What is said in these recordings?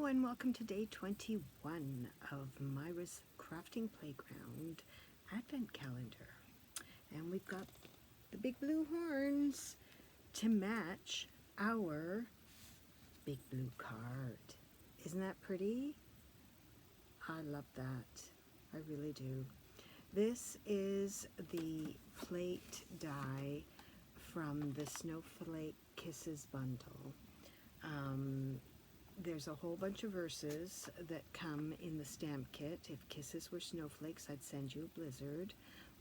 And welcome to day 21 of Myra's Crafting Playground Advent Calendar. And we've got the big blue horns to match our big blue card. Isn't that pretty? I love that. I really do. This is the plate die from the Snowflake Kisses bundle. There's a whole bunch of verses that come in the stamp kit. If kisses were snowflakes, I'd send you a blizzard.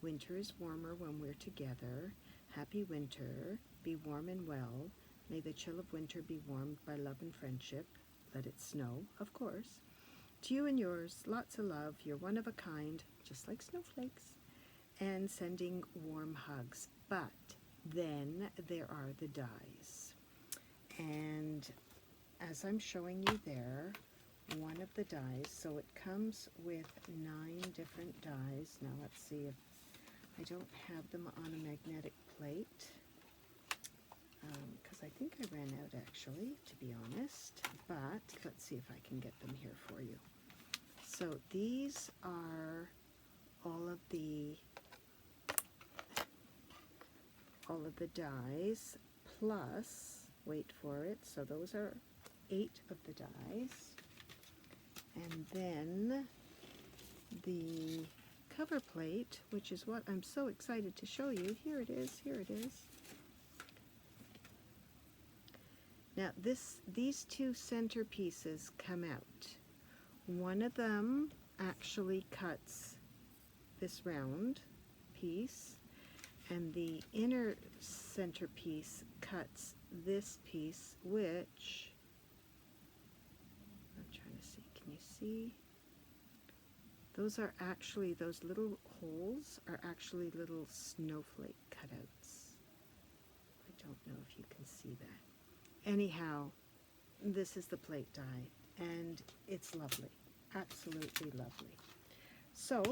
Winter is warmer when we're together. Happy winter. Be warm and well. May the chill of winter be warmed by love and friendship. Let it snow, of course. To you and yours, lots of love. You're one of a kind, just like snowflakes. And sending warm hugs. But then there are the dies. And as I'm showing you there, one of the dies, so it comes with 9 different dies. Now let's see if I don't have them on a magnetic plate, because I think I ran out actually, to be honest, but let's see if I can get them here for you. So these are all of the dies plus, wait for it, so those are 8 of the dies, and then the cover plate, which is what I'm so excited to show you. Here it is, here it is. Now these 2 center pieces come out. One of them actually cuts this round piece, and the inner center piece cuts this piece, which can you see? Those are actually, those little holes are actually little snowflake cutouts. I don't know if you can see that. Anyhow, this is the plate die, and it's lovely. Absolutely lovely. So,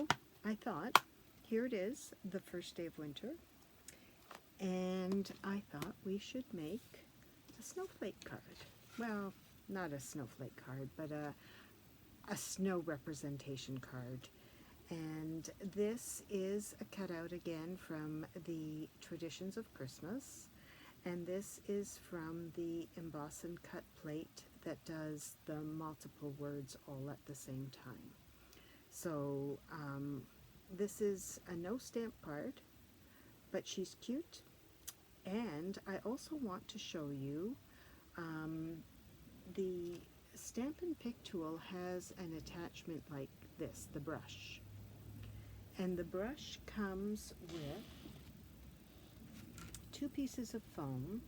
I thought, here it is, the first day of winter, and I thought we should make a snowflake card. Well, not a snowflake card, but a snow representation card. And this is a cutout again from the Traditions of Christmas, and this is from the Emboss and Cut plate that does the multiple words all at the same time. So this is a no stamp card, but she's cute. And I also want to show you the Stampin' Pick tool has an attachment like this, the brush. And the brush comes with 2 pieces of foam.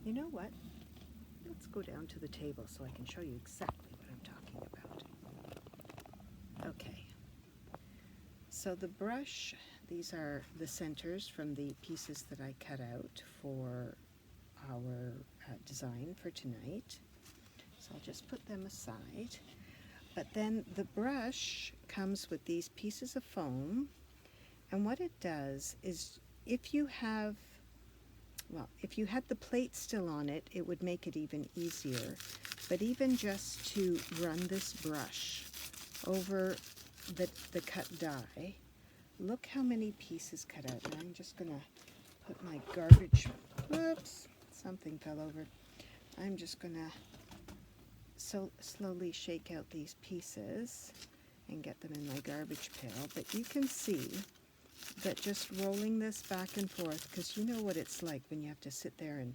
You know what? Let's go down to the table so I can show you exactly what I'm talking about. Okay. So the brush, these are the centers from the pieces that I cut out for our design for tonight. So I'll just put them aside. But then the brush comes with these pieces of foam, and what it does is if you had the plate still on it, it would make it even easier. But even just to run this brush over the cut die, look how many pieces cut out. And I'm just going to put my garbage, whoops, something fell over. I'm just going to slowly shake out these pieces and get them in my garbage pail. But you can see that just rolling this back and forth, because you know what it's like when you have to sit there and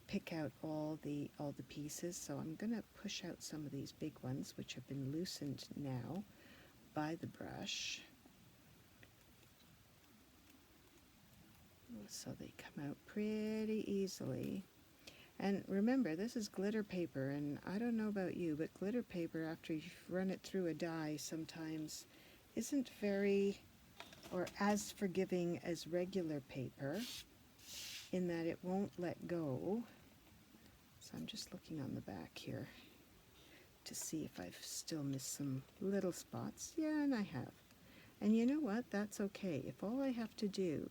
pick out all the pieces. So I'm going to push out some of these big ones, which have been loosened now by the brush, so they come out pretty easily. And remember, this is glitter paper, and I don't know about you, but glitter paper, after you've run it through a die, sometimes isn't very, or as forgiving as regular paper, in that it won't let go. So I'm just looking on the back here to see if I've still missed some little spots. Yeah, and I have. And you know what? That's okay. If all I have to do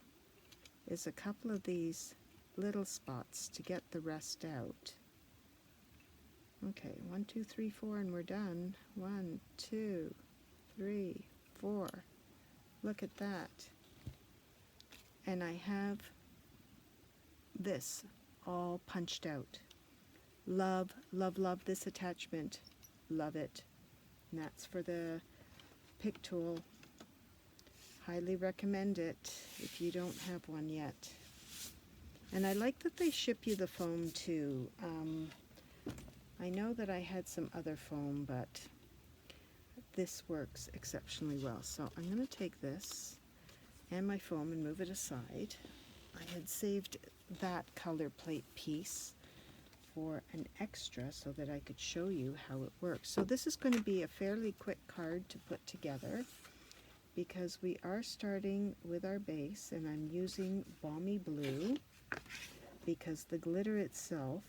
is a couple of these little spots to get the rest out, Okay, 1, 2, 3, 4, and we're done. 1, 2, 3, 4. Look at that. And I have this all punched out. Love, love, love this attachment. Love it. And that's for the pick tool. Highly recommend it if you don't have one yet. And I like that they ship you the foam too. I know that I had some other foam, but this works exceptionally well. So I'm going to take this and my foam and move it aside. I had saved that color plate piece for an extra so that I could show you how it works. So this is going to be a fairly quick card to put together because we are starting with our base, and I'm using Balmy Blue because the glitter itself,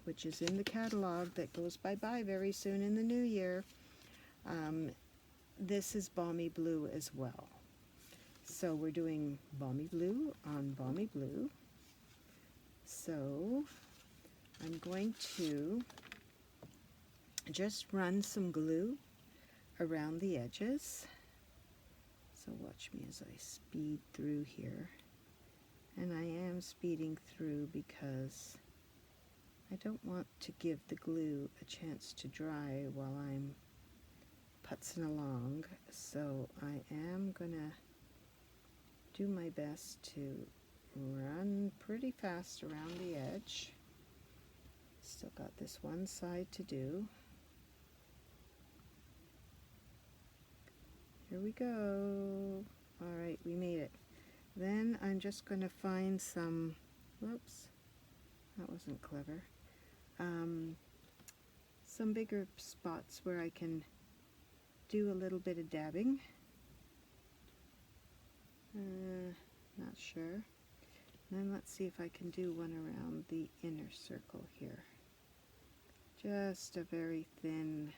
which is in the catalog that goes bye-bye very soon in the new year, this is Balmy Blue as well. So we're doing Balmy Blue on Balmy Blue. So I'm going to just run some glue around the edges. So watch me as I speed through here. And I am speeding through because I don't want to give the glue a chance to dry while I'm putzing along. So I am gonna do my best to run pretty fast around the edge. Still got this one side to do. Here we go. All right, we made it. Then I'm just going to find some, whoops, that wasn't clever, some bigger spots where I can do a little bit of dabbing. Not sure. Then let's see if I can do one around the inner circle here. Just a very thin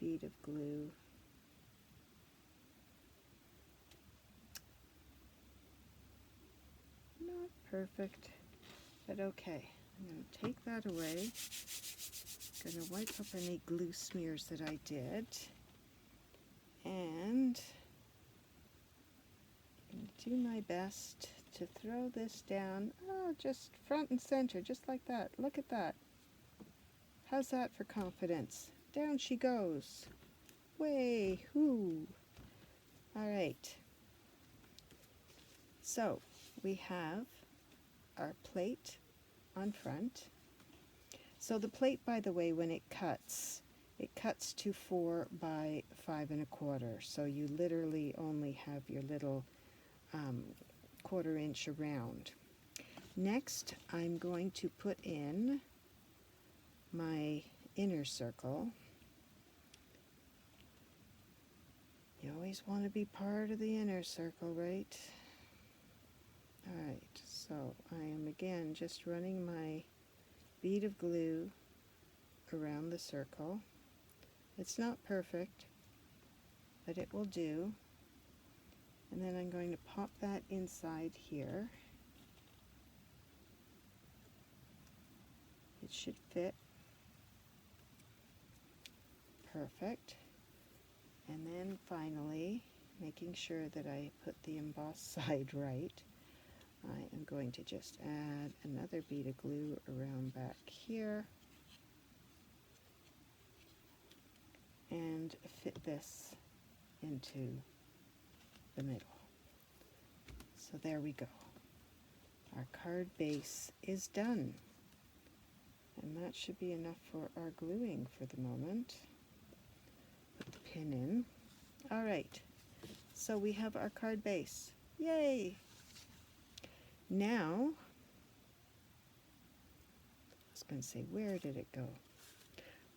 bead of glue. Not perfect, but okay. I'm going to take that away. I'm going to wipe up any glue smears that I did. And I'm going to do my best to throw this down, just front and center, just like that. Look at that. How's that for confidence? Down she goes. Way, hoo. All right. So we have our plate on front. So the plate, by the way, when it cuts to 4 by 5 1/4. So you literally only have your little 1/4 inch around. Next, I'm going to put in my inner circle. You always want to be part of the inner circle, right? Alright, so I am again just running my bead of glue around the circle. It's not perfect, but it will do. And then I'm going to pop that inside here. It should fit. Perfect. And then finally, making sure that I put the embossed side right, I am going to just add another bead of glue around back here and fit this into the middle. So there we go. Our card base is done. And that should be enough for our gluing for the moment. Put the pin in. All right, so we have our card base. Yay! Now, I was going to say, where did it go?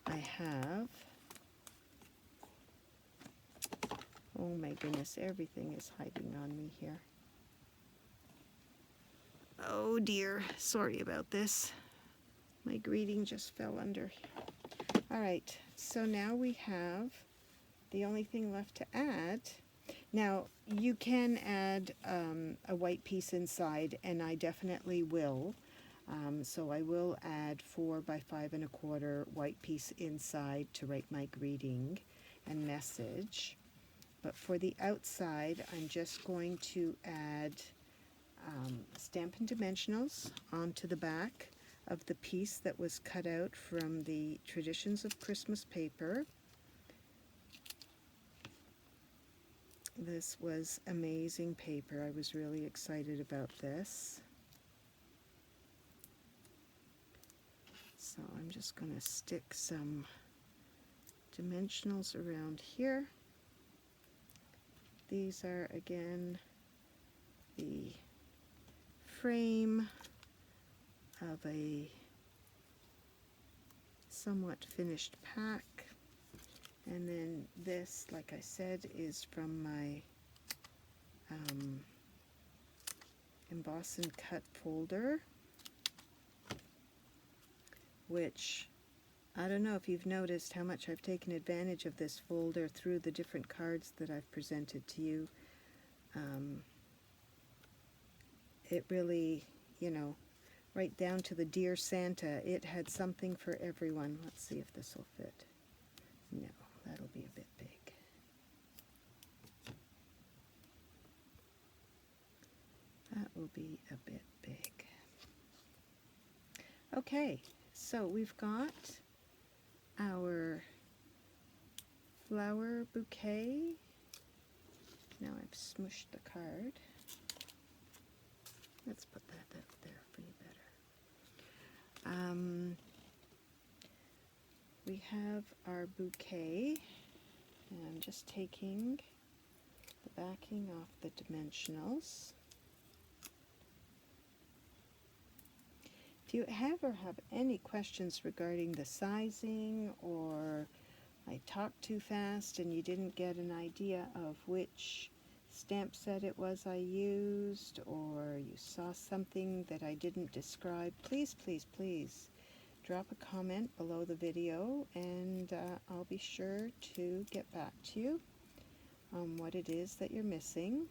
I have, oh my goodness, everything is hiding on me here. Oh dear, sorry about this. My greeting just fell under. All right, so now we have the only thing left to add. Now, you can add a white piece inside, and I definitely will. So I will add 4 by 5 1/4 white piece inside to write my greeting and message. But for the outside, I'm just going to add Stampin' Dimensionals onto the back of the piece that was cut out from the Traditions of Christmas paper. This was amazing paper. I was really excited about this. So I'm just going to stick some dimensionals around here. These are, again, the frame of a somewhat finished pack. And then this, like I said, is from my emboss and cut folder, which I don't know if you've noticed how much I've taken advantage of this folder through the different cards that I've presented to you. It really, you know, right down to the Dear Santa, it had something for everyone. Let's see if this will fit. No, that'll be a bit big. That will be a bit big. Okay, so we've got our flower bouquet. Now I've smushed the card. Let's put that up there for you better. We have our bouquet, and I'm just taking the backing off the dimensionals. If you ever have any questions regarding the sizing, or I talked too fast and you didn't get an idea of which stamp set it was I used, or you saw something that I didn't describe, please, please, please drop a comment below the video, and I'll be sure to get back to you on what it is that you're missing.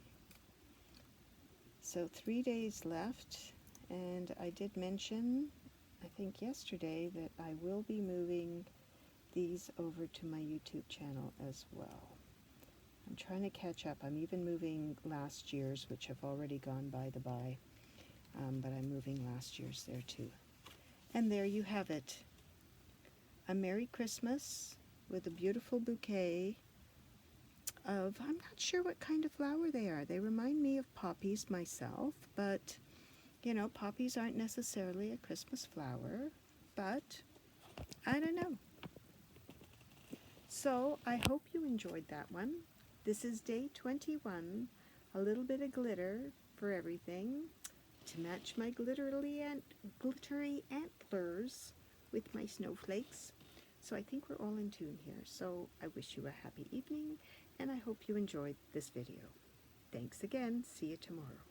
So 3 days left, and I did mention, I think yesterday, that I will be moving these over to my YouTube channel as well. I'm trying to catch up. I'm even moving last year's, which have already gone by the by, but I'm moving last year's there too. And there you have it. A Merry Christmas with a beautiful bouquet of, I'm not sure what kind of flower they are. They remind me of poppies myself, but you know, poppies aren't necessarily a Christmas flower, but I don't know. So I hope you enjoyed that one. This is day 21, a little bit of glitter for everything to match my glittery antlers with my snowflakes. So I think we're all in tune here. So I wish you a happy evening, and I hope you enjoyed this video. Thanks again. See you tomorrow.